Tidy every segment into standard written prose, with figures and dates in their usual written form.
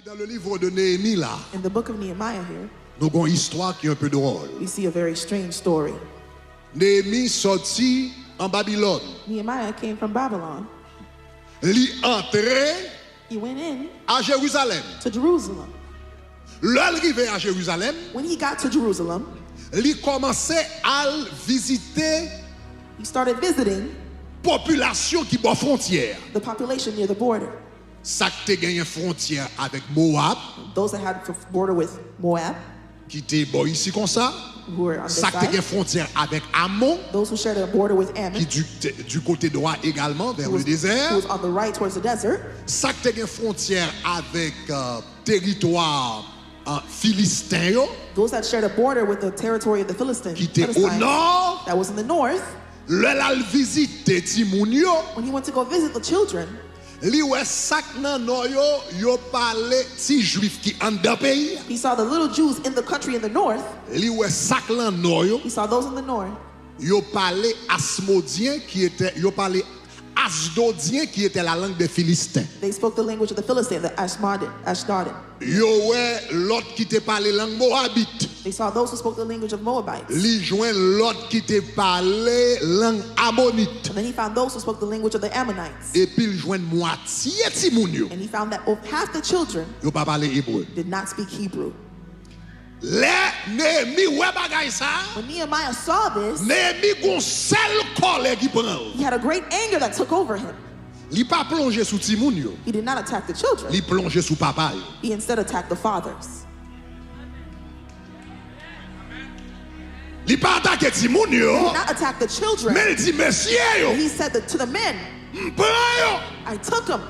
Dans le livre de Néhémie là, In the book of Nehemiah here, nous avons une histoire qui est un peu drôle. we see a very strange story. Néhémie sorti en Babylone. Nehemiah came from Babylon. Li entré He went in à Jérusalem. to Jerusalem. L'arrivée à Jérusalem, When he got to Jerusalem, li commençait à visiter he started visiting population qui est frontière. the population near the border. Ça qui a gagné frontière avec Moab, Those that had the border with Moab, qui était bon ici comme ça. who were on this Ça qui a gagné side. frontière avec Ammon, Those who shared a border with Ammon, qui du côté droit également vers who le was désert. on the right towards the desert. Ça qui a gagné frontière avec territoire philistin, yo, Those that shared a border with the territory of the Philistines, qui était au Philistines, nord. that was in the north. Le la visite Timoun yo, When he went to go visit the children, li wè sak nan no yo parle ti juif ki an da pays. he saw the little Jews in the country in the north. Li wè sak lan no yo, He saw those in the north. yo parle asmodien qui était, yo parle asdodien qui était la langue des Philistins. They spoke the language of the Philistines, the Ashdodin. Yo wè l'autre qui te parle langue moabite. They saw those who spoke the language of Moabites. Li joint l'autre qui te parle langue ammonite. And then he found those who spoke the language of the Ammonites. Et puis il joint moitié Timoun yo, And he found that half the children yo pa parle hébreu. did not speak Hebrew. Le Néhémie wè bagay sa, When Nehemiah saw this, Néhémie gon sel kolè ki pran. he had a great anger that took over him. Li pa plonge sou Timoun yo, He did not attack the children. li plonge sou papa yo. He instead attacked the fathers. Li pa atake Timoun He yo, did not attack the children. men di mesye yo, He said that to the men, mpran yo. I took them.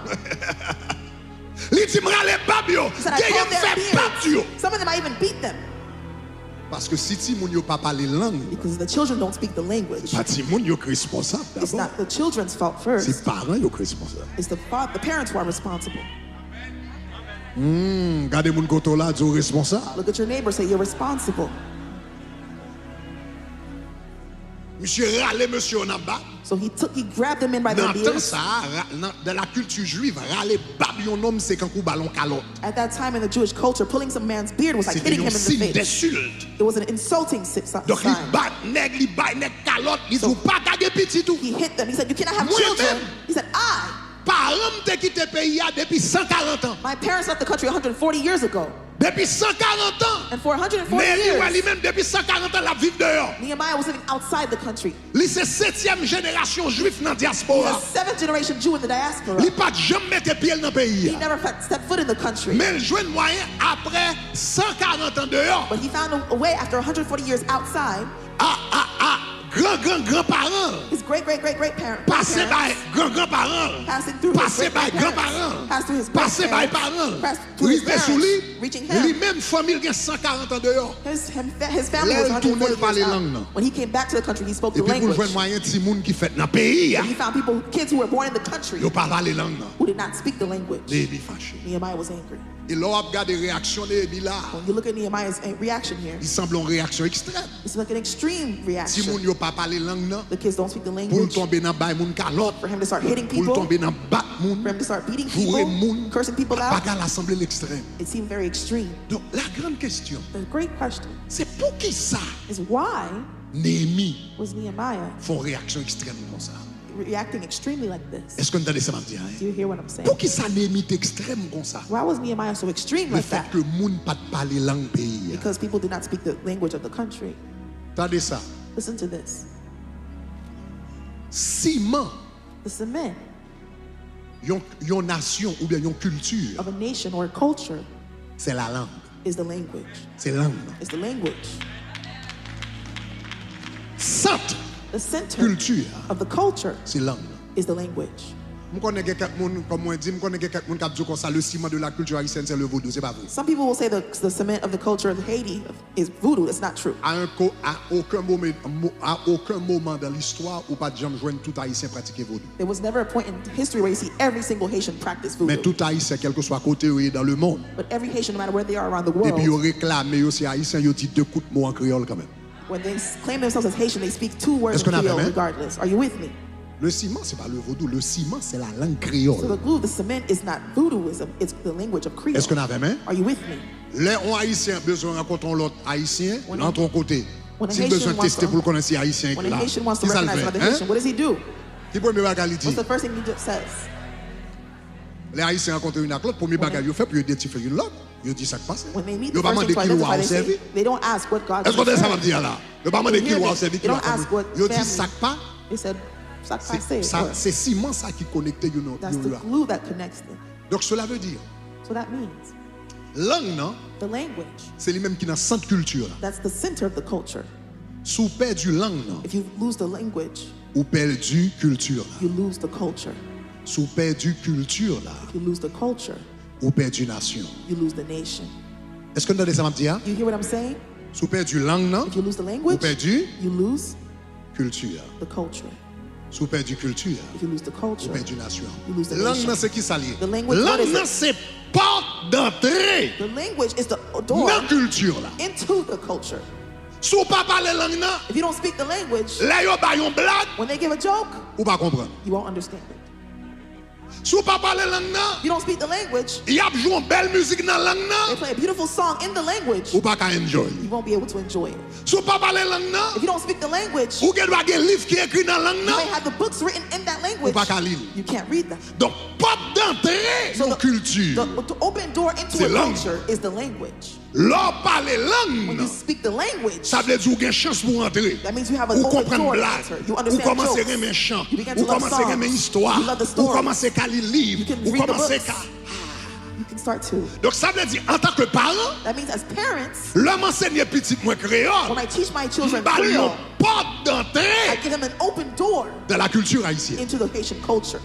Li di mrale bab yo, He said, I gen told yon fè their bat yo. beards. Some of them I even beat them. Paske si Timoun yo pa pale lang, Because the children don't speak the language. pa Timoun yo responsable It's d'abord. not the children's fault Si first. parents yo responsable. It's the parents who are responsible. Gade moun koto la dzo responsable. Look at your neighbor, say you're responsible. Monsieur rale monsieur on a bat. So he grabbed them in by their Nan tan beards. sa, de la culture juive, rale bab yon nom se kan kou balon kalot. At that time in the Jewish culture, pulling some man's beard was like C'était hitting yon him in signe the face. d'insulte. It was an insulting sign. Donc li bat nèg, li bay nèg kalot, li dou pa kage petit tout. He hit them. He said, you cannot have Moi-même. children. He said, Parents te quitté pays ya depuis 140 ans. my parents left the country 140 years ago. Depuis 140 ans. And for 140 Mais lui years, lui-même depuis 140 ans la vive dehors. Nehemiah was living outside the country. Li c'est 7e génération juif dans He diaspora. was 7th generation Jew in the diaspora. Li pas jamais mette pied dans pays. He never stepped foot in the country. Mais il joue moyen après 140 ans dehors. But he found a way after 140 years outside. Grand-parents. His great-great-great-great-parents. Passé by grand-parents. Passing through Passé his by great-grandparents. grands-parents. Passed through his Passé by grandparents. parents. Passed through his Rive sous parents. lui. Reaching him. Lui-même famille gen 140 ans dehors. His family was Là, il tourne, 140 il parle years langue, out. non. When he came back to the country, he spoke Et the puis pour language. joindre moyen ti moun qui fait dans pays. And he found kids who were born in the country Yo pas parler langue non. who did not speak the language. Néhémie fâché. Nehemiah was angry. Et là on regarde les réactions Néhémie là. When you look at Nehemiah's reaction here, Il semble une réaction extrême. it's like an extreme Si reaction. moun yo pas parler langue non, The kids don't speak the pour language. tomber dans bay moun kalot, For him to start hitting pour people, tomber dans bat moun, for him to start beating jouer people, moun, cursing people out, bagarre l'assemblée l'extrême. it seemed very extreme. Donc la grande question, The great question c'est pour qui ça is why Néhémie was Nehemiah font réaction extrême comme ça? reacting extremely like this? Est-ce que vous entendez ça me dire? Do you hear what I'm saying? Pour qui ça Néhémie est extrême comme ça? Why was Nehemiah so extreme Le like fait that? que moun pas parler langue pays. Because people did not speak the language of the country. Attendez ça. Listen to this. Siman, The cement yon nation ou bien yon culture, of a nation or a culture c'est la langue. is the language. C'est langue. It's the language. Centre The center culture, of the culture c'est langue. is the language. Je connais quelqu'un comme moi dit, je connais quelqu'un qui dit comme ça le ciment de la culture haïtienne c'est le vaudou, c'est pas vrai. Some people will say the cement of the culture of Haiti is voodoo. It's not true. À aucun moment dans l'histoire où pas de gens joignent tout haïtien pratiquer vaudou. There was never a point in history where you see every single Haitian practice Mais voodoo. tout haïtien quel que soit côté où il est dans le monde. But every Haitian, no matter where they are around the Et puis ils world, réclament aussi haïtien, ils disent 2 coups de mots en créole quand même. when they claim themselves as Haitian, they speak 2 words Est-ce of qu'on a Creole même? regardless. Are you with me? Le ciment, c'est pas le vaudou. Le ciment, c'est la langue So créole. the glue, the cement is not voodooism, it's the language of Creole. Est-ce qu'on avait main? Are you with me? Les haïtiens besoin de rencontrer l'autre haïtien, dans ton côté. when a Si Haitian besoin de wants tester to- pour connaître si haïtien When là. a Haitian wants to Qui ça le recognize another fait? Haitian, what does he do? Qui premier bagage il dit? What's the first thing he says? Les haïtiens rencontrent une avec l'autre, premier bagage il fait pour identifier une l'autre. Il dit ça qui passe. When they meet, Il the va first demander thing to qui l'a identify, servi. they don't ask what God Est-ce que ça va served. dire là? Il va demander qui You hear l'a this? servi, qui You l'a don't ask what Il dit family. ça pas. They said, C'est ciment ça qui connecte une that's the là. glue that connects them. Donc cela veut dire So that means langue non, the language, c'est lui-même qui dans centre culture là. that's the center of the culture. Sous perdu langue non, If you lose the language, ou perdu culture là. you lose the culture. Sous perdu culture là, If you lose the culture, ou perdu nation. you lose the nation. Est-ce que vous entendez ça m'a dit? You hear what I'm saying? Sous perdu langue non, If you lose the ou language, perdu you lose culture. the culture. Sous perdu culture, If you lose the ou culture, perdu nation. you lose the Langue nation. non c'est qui ça lié? The language, what Langue is non it? c'est porte d'entrée The language is the door dans culture là. into the culture. Sous pas parler langue non, If you don't speak the language, là yo ba yon blague when they give a joke, ou pas comprendre. you won't understand it. Sous pas parler langue non, If you don't speak the language, y a joué une belle musique dans langue they non, play a beautiful song in the language, ou pas qu'à enjoy. you won't be able to enjoy it. Sous pas parler langue non, If you don't speak the language, ou gen doit gen livre qui écrit dans langue you non, may have the books written in that ou language, pas qu'à lire. you can't read them. Donc porte d'entrée So dans culture. the open door into C'est a langue. culture is the language. L'on parle When langue, you speak the language, ça veut dire qu'il y a une chance pour entrer. that means you have an Ou open comprendre door to blague, enter. You ou understand commencer à jokes. aimer chant, You begin ou to love commencer à aimer songs. histoire, You love the ou stories. commencer à lire livre, You can ou read the commencer books. à... You can start to. Donc ça veut dire, en tant que parent, That means as parents, l'homme enseigne petit moins créole, when I teach my children bah, il y a Creole, une porte I d'entrée give them an open door dans la culture haïtienne. into the Haitian culture.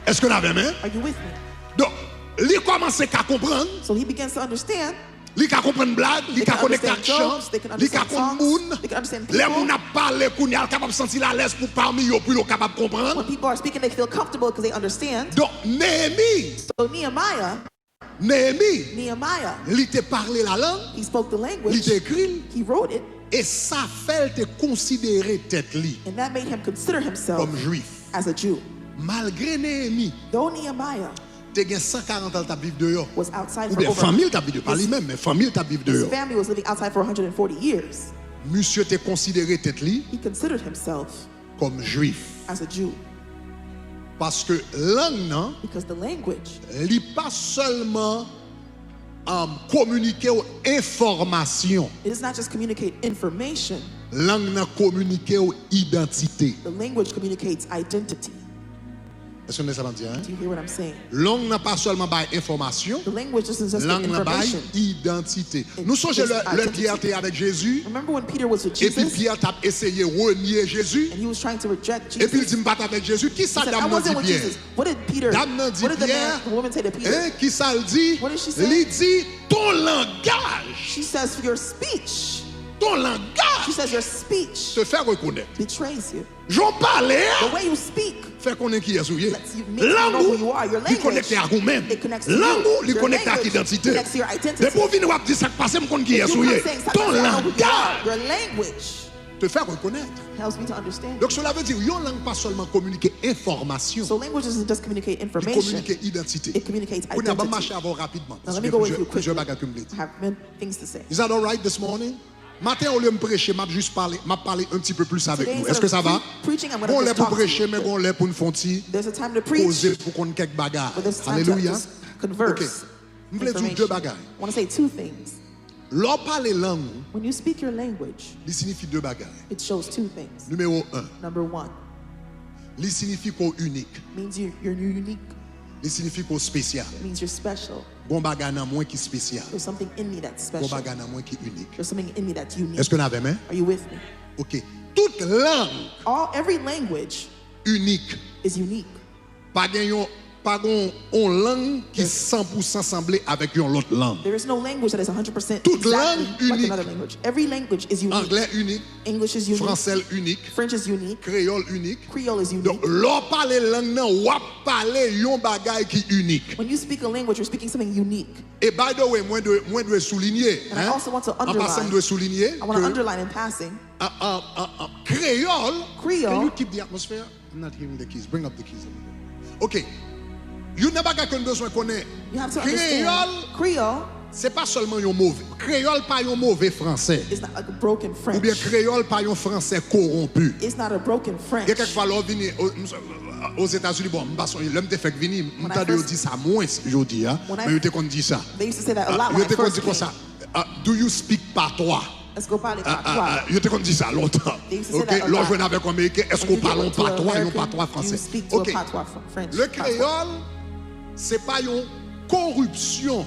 Est-ce que vous avez main? Are you with me? Donc, il commence à comprendre, So he begins to understand. il comprendre blague, il They can connecter avec understand chant, jokes, they can il understand comprendre songs, moun, they can understand les people. moun a parlé, qu'on est capable de sentir la l'aise pour parmi eux, pour ils capable de comprendre. When people are speaking, they feel comfortable because they understand. Donc, Néhémie, So Nehemiah, il te parlé la langue, he spoke the il language, te écrit, he wrote it, et ça fait te considérer tête li and that made him consider himself comme juif. as a Jew. Malgré Néhémie, Though Nehemiah te gen 140 ans ta vivre dehors. was outside Ou for bien over, famille ta vivre, pas lui-même, mais famille ta vivre his dehors. family was living outside for 140 years. Monsieur te considéré tête li He considered himself comme juif. as a Jew Parce que langue non, because the language li pas seulement communiquer aux informations. it does not just communicate information. Langue nan communiquer aux identités. The language communicates identity. Est-ce que ça veut dire? Do you hear what I'm saying? Langue n'a pas seulement par information, The language isn't just langue n'a pas information. identité. It Nous songez is le identity. Pierre était avec Jésus, Remember when Peter was with et puis Jesus Pierre t'a essayé de renier Jésus, and he was trying to reject et puis il Jesus? dit m'bat avec Jésus. Qui He ça said, I dame nan wasn't dit with Pierre? Jesus. What did Peter? Dame nan dit What did Pierre, the woman say to Peter? hein, qui ça le dit? What did she say? Il dit ton langage, She says your speech. ton She langage says your speech te fait reconnaître. betrays you. J'en parlais, The way you speak fait connaître qui est souillé. lets you make you know who you are. Your Langue, il connecte à vous-même. it connects to you. Langue, il Your connecte à language l'identité. connects to your identity. Mais pour venir dire ça qui passe, je connais qui est You souillé. come saying Ton something, I know who you are. langage Your language te fait reconnaître. helps me to understand. Donc cela veut dire, une langue pas seulement communiquer information, So language doesn't just communicate il information. communique identité. It communicates On a pas identity. marché avant rapidement. Now Parce let que me go with you plusieurs quickly. bagages que me I dit. have many things to say. Is that all right this morning? Matin, au lieu de me prêcher, m'a juste parlé, m'a parlé un petit peu plus avec Today, nous. instead Est-ce que of ça va? preaching, I'm On going to l'est just pour talk to prêcher, you. mais on l'est pour une fontie. There's a time to preach, Poser pour qu'on ait quelques bagages. but there's time to Alléluia. just converse. Ok. Je voulais dire deux information. bagages. I want to say two things. L'on parle langue, When you speak your language, il signifie deux bagages. it shows two things. Numéro 1, Number one, il signifie qu'on unique. means you're unique. Il signifie qu'on spécial. It means you're special. Bon bagage nan moins qui spécial. There's something in me that's Bon special. bagage nan moins qui unique. There's something in me that's unique. Est-ce que vous avez main? Are you with me? OK. Toute langue Every language unique. is unique. Pas pas une langue qui 100% semblée avec une autre langue. There is no language that is 100% Toute exactly langue like unique. another language. Every language is unique. Anglais unique, English is unique. français unique, French is unique. créole unique. Creole is unique. Donc, l'on parle langue nan, ou parler yon bagay qui unique. When you speak a language, you're speaking something unique. Et by the way, moi dois souligner, And I also want to en passant, underline. dois souligner I want to que underline in passing. Creole, Creole. can you keep the atmosphere? I'm not hearing the keys. Bring up the keys a little bit. Okay. You n'as pas besoin de connaître. You have to Creole, understand. Creole c'est pas seulement un mauvais. Créole pas un mauvais français. is not like a broken Ou bien French. créole pas un français corrompu. It's not a broken French. Il y a quelquefois l'on vient aux États-Unis, bon, l'homme te fait venir, When I m'entend first- dit ça moins aujourd'hui, hein, When I- mais il te qu'on dit ça. They used to say that a lot when Il I te qu'on first dit comme came. ça. Do you speak patois? Let's go parler patois. Il te qu'on dit ça longtemps. They used to say OK, that a l'on lot. joue avec un Américain, est-ce When qu'on you parle en get to an patois et en American, patois you français? speak to OK. a patois French. Le patois. créole, c'est pas une corruption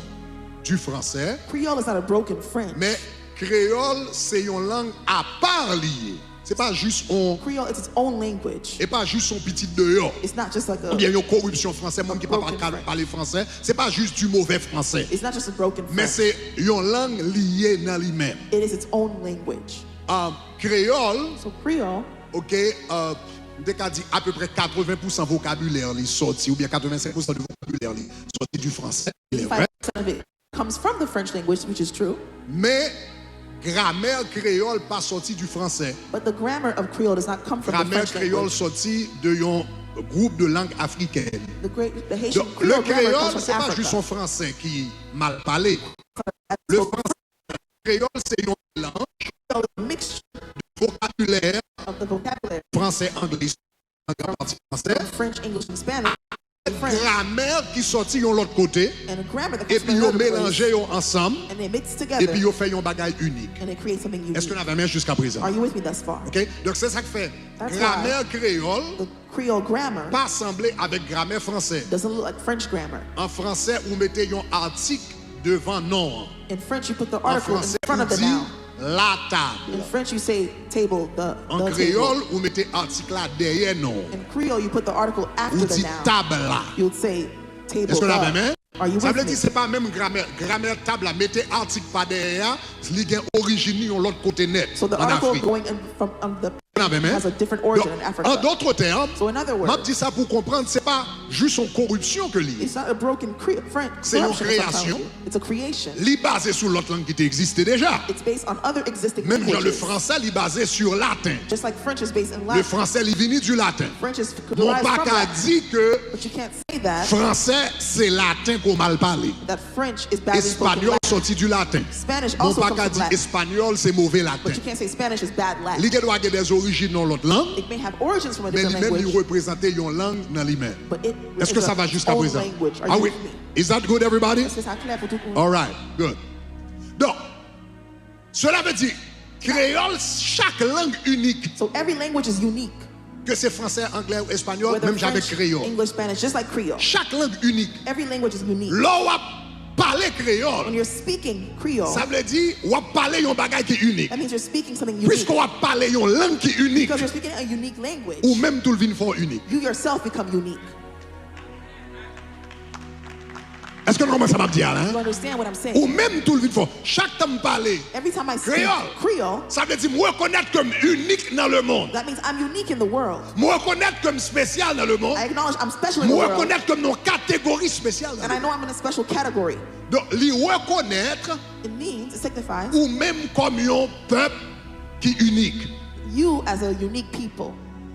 du français, Creole is not a broken French. mais créole, c'est une langue à part liée. C'est pas juste on Creole is its own language. et pas juste son petit dehors. It's not just like Ou bien a. une corruption française, même qui ne peut broken pas French. parler français, c'est pas juste du mauvais français, It's not just a broken mais French. c'est une langue liée dans lui-même. It is its own language. Créole, So Creole, ok, dès qu'on dit à peu près 80% vocabulaire li sorti, ou bien 85% du vocabulaire li sorti du français, il est vrai. 5% of it comes from the French language, which is true. Mais grammaire créole pas sorti du français. But the grammar of Creole does not come from the Grammaire French créole language. sorti de un groupe de langue africaine. The Haitian Donc, Creole le grammar créole, comes c'est from pas juste Africa. un français qui mal parlé. Le français créole, c'est un mélange So a mixture vocabulaire of the vocabulary français-anglais, en grande partie français, of French, English, and Spanish, and French, grammaire qui sorti de l'autre côté, and a grammar that et comes puis from ils another place, mélangé ensemble, and they mix et together, puis ils fait un bagage unique. and they create something Est-ce que unique. nous avons jusqu'à présent? Are you with me thus far? OK? Donc c'est ça que fait. That's Grammaire créole, The Creole grammar pas semblé avec grammaire français. doesn't look like French grammar. En français, vous mettez un article devant nom. In French, you put the En article in français, front vous of the dit noun. la table. In French, you say table, En the table. créole, vous mettez article là derrière nom. In Creole, you put the article after Vous the dites noun. table là. You would say table. Est-ce que vous the. avez même? Are you Ça with veut me? dire que ce n'est pas même grammaire. Grammaire table là. Mettez article pas derrière. Il y a origine de l'autre côté net. So the En article Afrique. going in from the Vous avez même? has a different origin in Donc, Africa. en d'autres termes, So in other je words, dis ça pour comprendre, ce n'est pas juste une corruption que lié. it's not a broken French. C'est une corruption, as I'm telling création. you. It's a creation. Il est basé sur l'autre langue qui existait déjà. It's based on other existing Même dans le languages. français, il est basé sur latin. Just like French is based in Le Latin. français, il vient du latin. French is Mon derived pas from qu'à Latin. dire que But you can't say that français, c'est latin qu'on mal parlé. that French is badly spoken Espagnol Latin. sorti du latin. Spanish Mon also pas comes qu'à from dire Latin. espagnol, c'est mauvais latin. But you can't say Spanish is bad Latin. Il doit avoir des origines dans l'autre langue, It may have origins from a mais different lui-même, il language, représente une langue dans lui-même. but it Est-ce is que ça a va jusqu'à own présent? language. Are Ah you oui. with me? Is that good, everybody? Est-ce que ça clair pour tout le monde? All right, good. Donc, cela veut dire, créole, chaque langue unique, So every language is unique. que c'est français, anglais ou espagnol, Whether même j'avais French, créole. English, Spanish, just like Creole. Chaque langue unique. Every language is unique. Là où on parle When créole, you're speaking Creole, ça veut dire on parle un bagage qui est unique. that means you're speaking something unique. Puisqu'on parle une langue qui est unique, Because you're speaking a unique language, ou même tout le vin font unique. you yourself become unique. Est-ce que nous commençons à me dire, You hein? understand what I'm saying? Ou même tout le vin font. Chaque temps parler, Every time I speak Creole. Creole, ça veut dire me reconnaître comme unique dans le monde. that means I'm unique in the world. Me reconnaître comme spécial dans le monde. I acknowledge I'm special in Me the world, reconnaître comme une catégorie spéciale dans and le I know I'm in a special category. monde. Donc, les reconnaître It means, it signifies ou même comme un peuple qui est unique, you as a unique people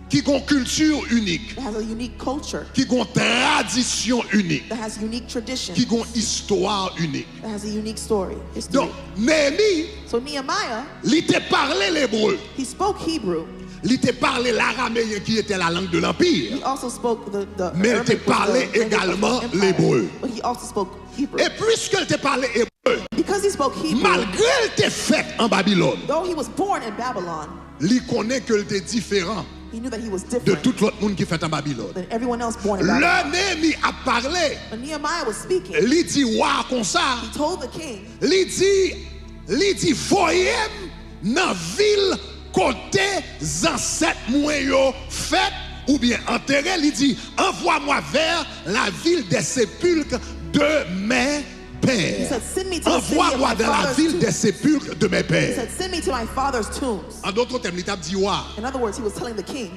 qui a une culture unique, that has a unique culture, qui a une tradition unique, that has unique traditions, qui a une histoire unique. that has a unique story, history. Donc, Néhémie, So Nehemiah, il te parlait l'hébreu, he spoke Hebrew. il te parlait l'araméen qui était la langue de l'Empire. He also spoke the Mais il te Arabic was parlait the language of également the empire, l'hébreu. but he also spoke Hebrew. Et puisqu'il te parlait hébreu, Because he spoke Hebrew, malgré il te fait en Babylone, though he was born in Babylon, il connaît qu'il était différent he knew that he was de different tout l'autre monde qui fait en Babylone. than everyone else born in Babylon. Le Néhémie a parlé, When Nehemiah was speaking, il dit ouais comme ça, he told the king, il dit voyez dans ville côté ancêtres moi yo fait ou bien enterrer, il dit envoie-moi vers la ville des sépulcres de mes He pères. said, send me to the city of Envoie-moi my dans la father's ville tombs. des sépulcres de mes He pères. said, send me to my father's tombs. En d'autres termes, il t'a dit ouais, In other words, he was telling the king,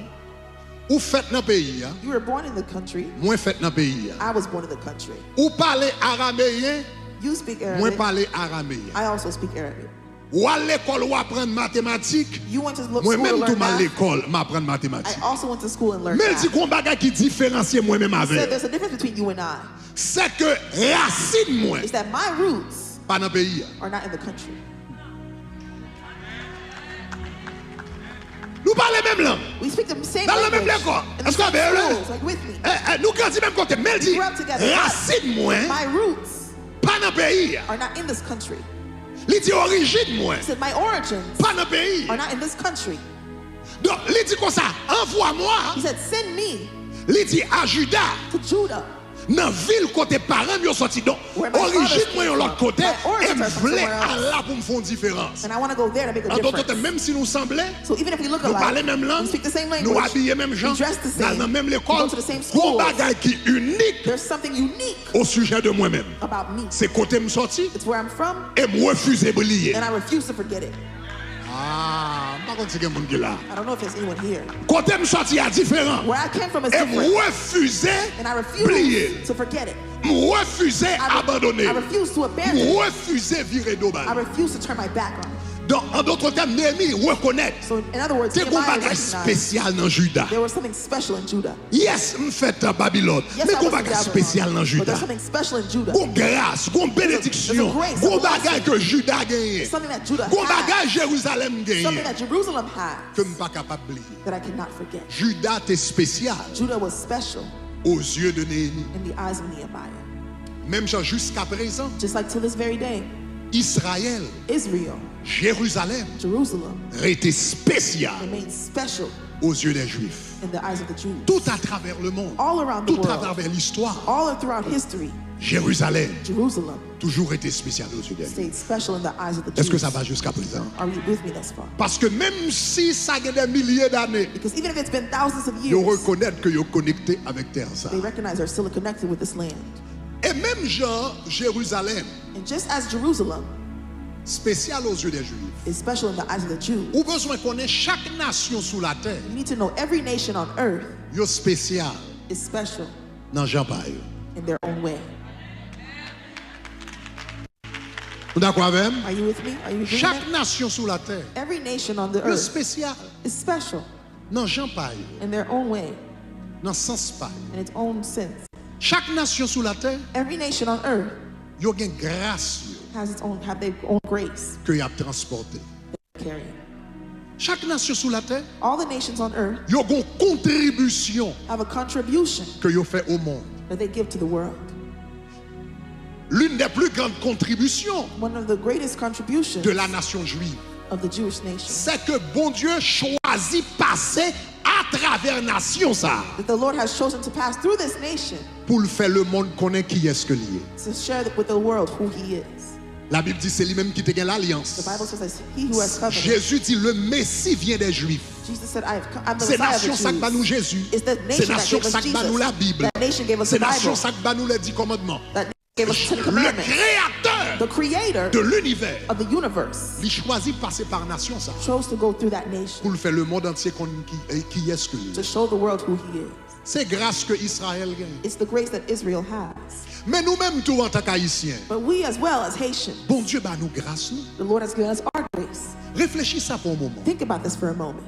ou faites dans le pays, you were born in the country, moi faites dans le pays. I was born in the country. Ou parler araméen, You speak moi Arabic, parler araméen. I also speak Arabic. Ou à l'école ou apprendre mathématiques, You went to school moi to même tout learn à math. l'école m'apprendre mathématiques. I also went to school and learned Mais il math. dit qu'on bagage qui différencie moi-même He said avec. there's a difference between you and I. C'est que racine moi It's that my roots pas dans le pays. are not in the country. Nous parlons même langue. We speak the same Dans la même language. école. In the Est-ce qu'on same est heureux? schools, like with me. Nous grandissons même côté. Mais il dit grew up together. racine moi My roots pas dans le pays. are not in this country. Il dit origine moi He said my origins pas dans le pays. are not in this country. Donc il dit comme ça, envoie-moi. He said, send me Il dit à Judas. to Judah. Dans ville côté parents ils sorti donc Where my origine fathers moi came l'autre from. côté My et origins are from voulait somewhere else. Allah pour me faire une différence. And I want to go there to make a En d'autres termes, difference. même si nous semblons, So even if we look nous parlons alike, même langue, we speak the same nous language, habillons même gens, we dress the same, dans la même we école, go to the same gros schools, bagage qui est unique there's something unique au sujet de moi-même. about me. C'est côté me sorti It's where I'm from, et me refuser de lier. and I refuse to forget it. Ah, pas contre c'est quelqu'un qui là. I don't know if there's anyone here. Côté me sorti est différent. Where I came from is Et me different, refuser and I plier. refuse to forget it. Me refuser abandonner. I refuse to abandon Me it. refuser virer I d'obal. refuse to turn my back on it. Donc, en d'autres termes, Néhémie reconnaît. So in other words, C'est qu'on Nehemiah bagage recognized spécial dans Juda. there was something special in Judah. Yes, me fait à Babylone. Yes, Mais I qu'on was in bagage Babylon, spécial dans but Juda. there's something special in Judah. Gon grâce, gon bénédiction, There's a grace, gon a blessing. bagage que Juda gagne. Something that Judah Gon had, bagage Jérusalem something gagne. that Jerusalem had Que me pas capable de oublier. that I cannot forget. Juda était spécial Judah was special aux yeux de Néhémie. in the eyes of Nehemiah. Même genre jusqu'à présent, Just like to this very day, Israël, Israel, Jérusalem, Jerusalem était spécial remains special aux yeux des Juifs. in the eyes of the Jews. Tout à travers le monde, All around the tout à world, travers l'histoire, all throughout history, Jérusalem Jerusalem toujours été spécial aux yeux des Juifs. stayed special in the eyes of the Est-ce que Jews. ça va jusqu'à présent? Are you with me thus far? Parce que même si ça a des milliers d'années, Because even if it's been thousands of ils years, reconnaissent qu'ils sont connectés avec terre. Ça. they recognize they're still connected with this land. Et même genre Jérusalem, And just as Jerusalem spécial aux yeux des Juifs, is special in the eyes of the Jews, ou besoin qu'on ait chaque nation sous la terre, you need to know every nation on earth yo spécial is special dans Jean Paul. in their own way. Vous d'accord avec moi? Are you with me? Are you with me? Chaque nation sous la terre, Every nation on the yo earth spécial is special dans Jean Paul, in their own way, dans sens Paul. in its own sense. Chaque nation sous la terre, Every nation on earth yo gen grâce yo have their own grace que y a transporté. carrying. Chaque nation sous la terre, All the nations on earth yo gon contribution have a contribution que yo fait au monde. that they give to the world. L'une des plus grandes contributions One of the greatest contributions de la nation juive, of the Jewish nation c'est que bon Dieu choisit passer à travers nation ça that the Lord has chosen to pass through this nation pour le faire le monde connaît qui est-ce que lié. to share with the world who He is. La Bible dit c'est lui-même qui te gagne The l'alliance. Bible says that He who has covenant. Jésus dit le Messie vient des Juifs. Jesus said, I'm the C'est Messiah nation of ça the que bat nous Jews. Jésus. It's that C'est nation that nation gave us ça que bat nous Jesus. la Bible. That nation gave us C'est the nation Bible. ça que bat nous les 10 commandements. That nation gave us the Ten Le Commandments. créateur The creator de l'univers, of the universe il choisit passer par nation ça chose to go through that nation pour le faire le monde entier qui est-ce que to lui. show the world who He is. C'est grâce que Israël gagne. It's the grace that Israel has. Mais nous-mêmes tout en tant qu'Haïtiens, But we as well as Haitians, bon Dieu bat nous grâce nous. the Lord has given us our grace. Réfléchis ça pour un moment. Think about this for a moment.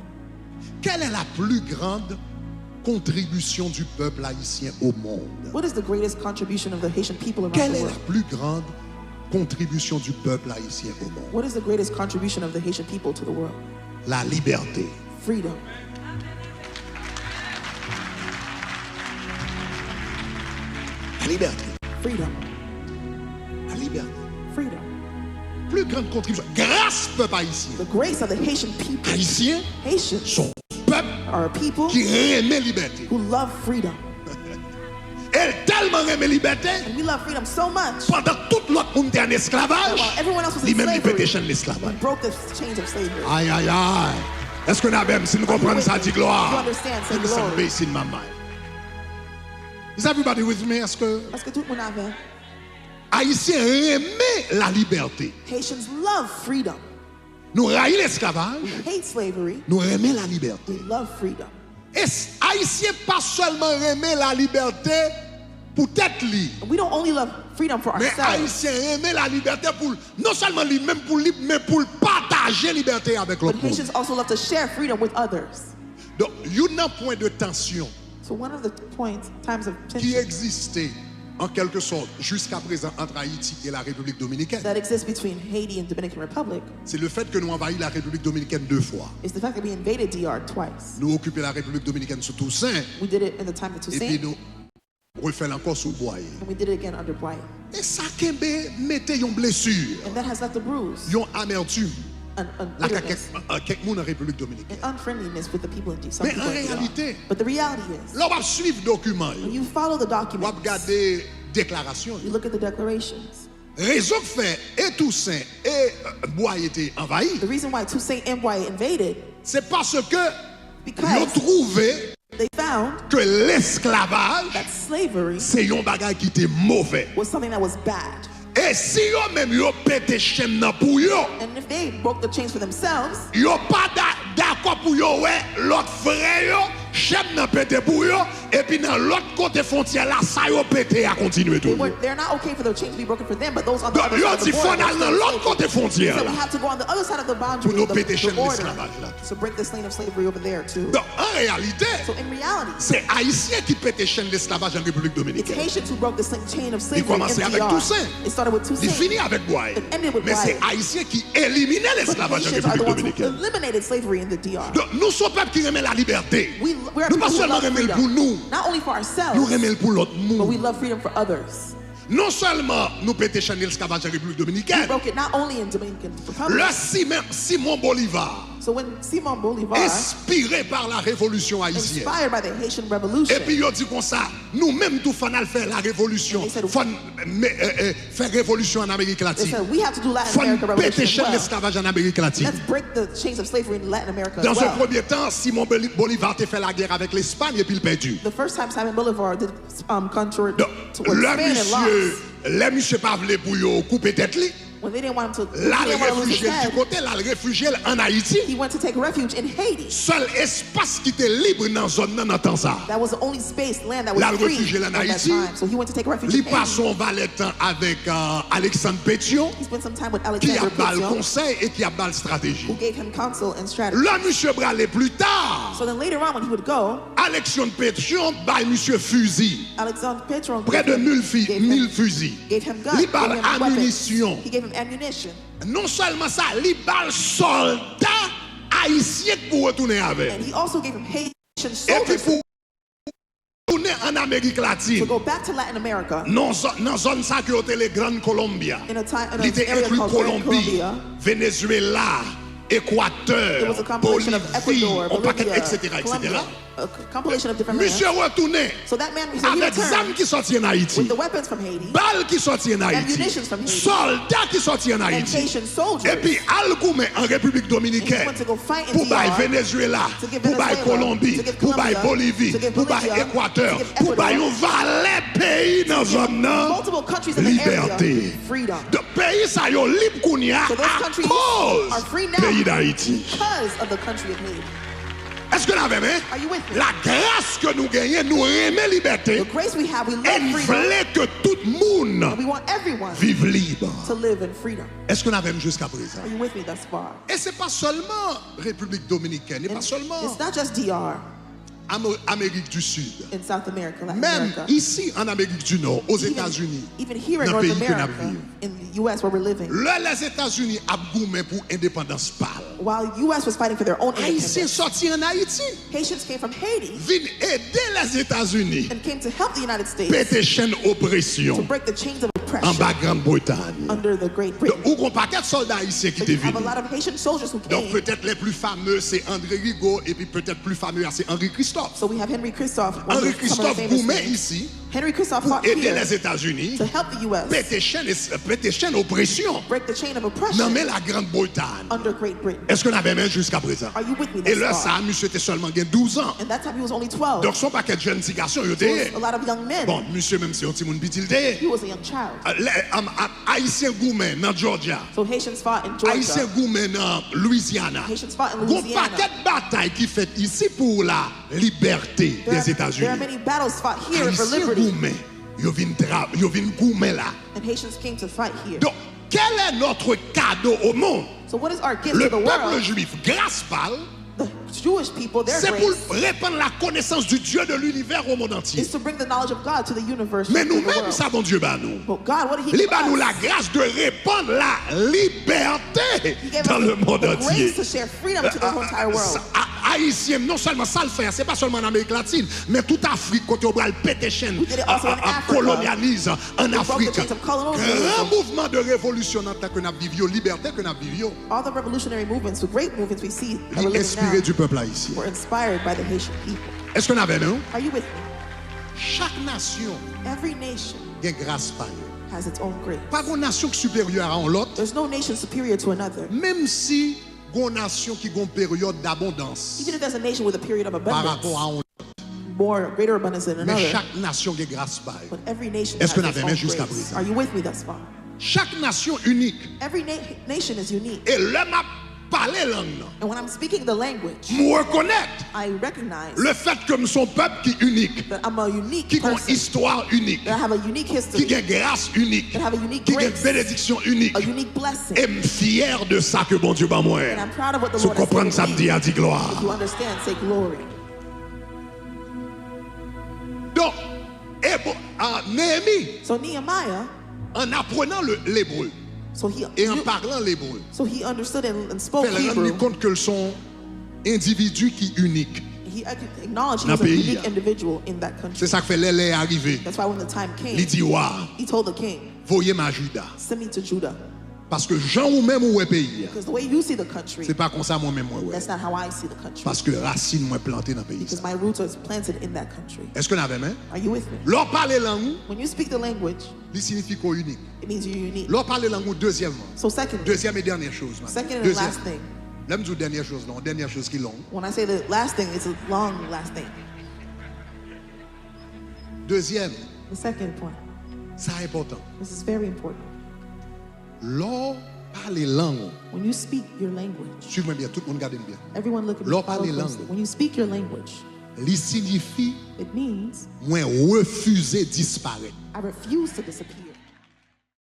Quelle est la plus grande contribution du peuple haïtien au monde? What is the greatest contribution of the Haitian people around Quelle the est la world? plus grande contribution du peuple haïtien au monde? What is the greatest contribution of the Haitian people to the world? La liberté. Freedom. La liberté. Freedom. La liberté. Freedom. Plus grande contribution. Grâce peuple haïtien. The grace of the Haitian people. Haïtiens Haitians sont peuple are a people qui aime liberté. who love freedom. Elle tellement aime liberté And we love freedom so much pendant tout l'autre monde était en that esclavage. while everyone else was in Lui-même il slavery, pétait chaîne he l'esclavage. broke the chains of slavery. Aïe aïe aïe. Est-ce que nous avons, si nous comprenons ça, dit You gloire? understand? Say Give me some glory. bass in my mind. Is everybody with me? Est-ce que Est-ce que tout le monde avait? Haïtiens aiment la liberté? Haitians love freedom. Nous raillons l'esclavage, We hate slavery. nous aimons la liberté. We love freedom. Et Haïtiens pas seulement aimer la liberté pour tête li, We don't only love freedom for mais ourselves, Haïtiens aimer la liberté pour non seulement lui même pour lui, mais pour partager la liberté avec but l'autre monde. Haitians also love to share freedom with others. Donc, il y a un point de tension So one of the times of qui tension existait en quelque sorte jusqu'à présent entre Haïti et la République dominicaine. that exists between Haiti and Dominican Republic C'est le fait que nous envahissons la République dominicaine 2 fois. is the fact that we invaded DR twice. Nous occupons la République dominicaine sous Toussaint We did it in the time of et puis Toussaint, nous refaisons encore sous Boyer. and we did it again under Bryant. Et ça mettait une blessure, And that has left a bruise, une amertume. an Là, bitterness, quelques monde en République dominicaine. an unfriendliness with the people in some Mais people en in DR. réalité, But the reality is, là, on va suivre le document. when you follow the On va documents, regarder déclaration. you look at the declarations. Raison que fait et Toussaint et Boyer étaient envahis, The reason why Toussaint and Bryant invaded, c'est parce que ils ont because trouvé they found que l'esclavage, that slavery c'est un bagage qui était mauvais. was something that was bad. Et si yo même yo pété chaîne nan pour yo, And if they broke the chains for themselves, yo pas d'accord pour yo ouais l'autre frère yo chaîne nan pété pour yo et puis dans l'autre côté frontière là ça yo pété à continuer tout. they're not okay for the chains to be broken for them, but those on the Donc other yo side of dit the faut border. aller dans l'autre côté frontière So là. we have to go on the other side of the boundary, Pour nous the péter chaîne border, l'esclavage là. to break this lane of slavery over there too. Donc en réalité, So in reality, c'est haïtien qui pété chaîne l'esclavage en République it's dominicaine. Haitians who broke the chain of slavery in commençait avec DR. Toussaint. It started with Il Toussaint, finit avec Boyer. It ended with Mais c'est Boyer. haïtien qui éliminait but l'esclavage en Haitians are the République ones who dominicaine. eliminated slavery in the DR. Donc, nous sommes peuple qui remet la liberté. We're Nous people pas who seulement love remet pour freedom, nous, not only for nous ourselves, remet pour l'autre but we monde. love freedom for others. Non seulement nous pété chaîne l'esclavage en République We dominicaine, broke it not only in Dominican Republic. le Simon Bolivar, So when Simon Bolivar, inspiré par la révolution haïtienne, inspired by the Haitian Revolution, et puis il dit comme ça, nous-mêmes tout fanal faire la révolution, They said- faire révolution en Amérique they latine, said we have to do Latin faut America péter Revolution chaîne as well. l'esclavage en Amérique latine. Let's break the chains of slavery in Latin America Dans as un well. premier temps, Simon Bolivar a fait la guerre avec l'Espagne et puis il perdu. The first time Simon Bolivar did country Donc, towards le Spain and monsieur, lost. les monsieur pas voulu pour yo couper tête li, When they didn't want him to, là he le didn't want to lose his réfugié du head, côté, là le réfugié en Haïti. he went to take refuge in Haiti. Seul espace qui était libre dans la zone dans temps ça. That was the only space, land that was Là, le free réfugié at en that Haïti. time. So he went to take refuge Il in passe Haiti. son valet temps avec Alexandre Pétion He spent some time with qui a Alexander bal Pwisan, conseil et qui a bal stratégie. who gave him counsel and strategy. Là monsieur bralé plus tard, So then later on, when he would go, Alexandre Pétion bail monsieur fusil. Alexander Petron Près de 1000 fusils. gave him guns, Li gave bal him weapons. ammunition. He gave him ammunition. Non seulement ça, li bal soldat haïtien pour retourner avec. And he also gave him Haitian Et puis soldiers pour retourner en Amérique to latine, go back to Latin America dans zone ça qui était les Grandes Colombia. in an Il était area inclus called Grand Colombie, Colombia. Venezuela, It Équateur, was a compilation of Bolivie, Ecuador, on paquet, Bolivia, etc. Colombia, a compilation of different lands. Monsieur retourné So that man, so he avec returned armes qui sortent en Haïti, with the weapons from Haiti balles qui sortent en Haïti, Ammunitions from Haiti. soldats qui sortent en and Haïti. Haitian soldiers. Et puis, al goumé en République And he dominicaine, went to go fight in pour bail DR, Venezuela, to give pour bail Venezuela, Colombie, to give pour bail Colombia, Bolivie, to give pour bail Bolivia, Équateur, to give pour bail Ecuador, un valet pays dans zone nan, multiple countries in the liberté. area, freedom. De pays ça yo libre kounya So those à countries cause are free now pays d'Haïti. because of the country of Haiti. Est-ce que vous avez aimé? Are you with me? La grâce que nous gagnons, nous aimons liberté. The grace we have, we love Et nous freedom. voulons que tout le monde And we want everyone vive libre. to live in freedom. Est-ce que nous avons jusqu'à présent? Are you with me thus far? Et ce n'est pas seulement République dominicaine, et pas seulement It's not just DR Amérique du Sud. in South America, Latin Même America. ici en Amérique du Nord, aux États-Unis, Even here in dans North le pays que nous America, vivons. in the U.S. where we're living, Les États-Unis ont goumé pour indépendance pâle. while U.S. was fighting for their own Haïtiens independence, sortis en Haïti, Haitians came from Haiti viennent aider les États-Unis and came to help the United States péter chaîne to oppression break the chains of en oppression bas Grande-Bretagne. under the Great Donc, Britain. où on paquet de soldats haïtiens qui So étaient you have a venus. lot of Haitian soldiers who Donc came. peut-être les plus fameux c'est André Rigaud et puis peut-être plus fameux c'est Henri Christophe. So we have Henry Christophe, one of Henri the, some of the Christophe famous Goumet names. ici Henry Christophe pour fought aider here les États-Unis to help the U.S. péter chaîne oppression break the chain of oppression dans la Grande-Bretagne. under Great Britain. Est-ce qu'on avait même jusqu'à présent? Are you with me Et thus là, far? ça, monsieur était seulement 12 ans. And that time he was only 12. Donc, son paquet de jeunes petits garçons, il So était. it was a lot of young men. Bon, monsieur, même si on petit monde petit, il était. He was a young child. Haïtien Goumen dans Georgia. So Haitians fought in Georgia. Haïtien Goumen dans Louisiana. Haitians fought in Gon Louisiana. paquet de batailles qui fait ici pour la liberté des États-Unis. There are many battles fought here for Haïtien liberty. Goumen, yo vin Goumen là. And Haitians came to fight here. Donc, quel est notre cadeau au monde? So what is our gift Le to the peuple world? juif, grâce parle, The Jewish people, their c'est pour grace répandre la connaissance du Dieu de l'univers au monde entier. is to bring the knowledge of God to the universe. Mais to the nous-mêmes, world. savons Dieu bat nous. But God, what did He Il give bat nous us? la grâce de répandre la liberté He gave dans us le monde the entier. grace to share freedom to the whole entire world. Haïtien, non seulement ça le fait, c'est pas seulement en Amérique latine, mais toute Afrique, côté au bras, le pété chaîne, We did it also in Africa. colonialise en We broke Afrique. the chains of colonialism. Grand mouvement de révolution dans que nous vivons, liberté que nous vivons, All the revolutionary movements, the great movements we see that we're living inspiré now, du peuple haïtien. were inspired by the Haitian people. Est-ce qu'on avait nous? Are you with me? Chaque nation Every nation a une grâce par elle. has its own grace. Pas une nation qui est supérieure à l'autre, There's no nation superior to another. même si une nation qui a une période d'abondance Even if there's a nation with a period of par abundance, rapport à more greater abundance than mais another, chaque nation a une grâce par elle. but every nation Est-ce has qu'on its avait own même jusqu'à grace. présent? Are you with me thus far? Chaque nation unique. Every nation is unique. Et le m'a parlé langue, And when I'm speaking the language, me reconnaître I recognize le fait que nous sommes peuple qui est unique, that I'm a unique qui a une person, histoire unique, that I have a unique qui history, a une grâce unique, that I have a unique qui a une grace, bénédiction unique. a unique blessing. Et me fier de ça que bon Dieu bat moi. And I'm proud of what the Si vous Lord has comprenez ça, me given dit me. à dit gloire. If you understand, say glory. Donc, Néhémie, So Nehemiah, en apprenant l'hébreu so he et en parlant l'hébreu, so he understood and spoke fait rendre Hebrew. compte que son individu qui est unique. He acknowledged he Dans was a pays, unique hein. individual in that country. C'est ça que fait l'élé est arrivé. That's why when the time came, Il dit, waouh, he told the king, voyez ma Juda. send me to Judah. Parce que Jean ou même ou est pays, Because the way you see the country, c'est pas comme ça moi-même moi. that's not how I see the country. Parce que racine moi planté dans le pays. Because my roots are planted in that country. Est-ce qu'on avait même? Are you with me? L'on parle langue, When you speak the language, il signifie qu'on est unique. it means you're unique. L'on parle langue deuxièmement. So secondly, Deuxième et dernière chose. man. second and Deuxième. last thing. L'aime dire dernière chose, non, dernière chose qui est longue. When I say the last thing, it's a long last thing. Deuxième, The second point. ça est important. This is very important. L'on parle langue. When you speak your language, Suivez-moi bien, tout le monde garde bien. everyone look at me L'on follow parle closely. langue. When you speak your language, Il signifie it means moins refuser disparaître. I refuse to disappear.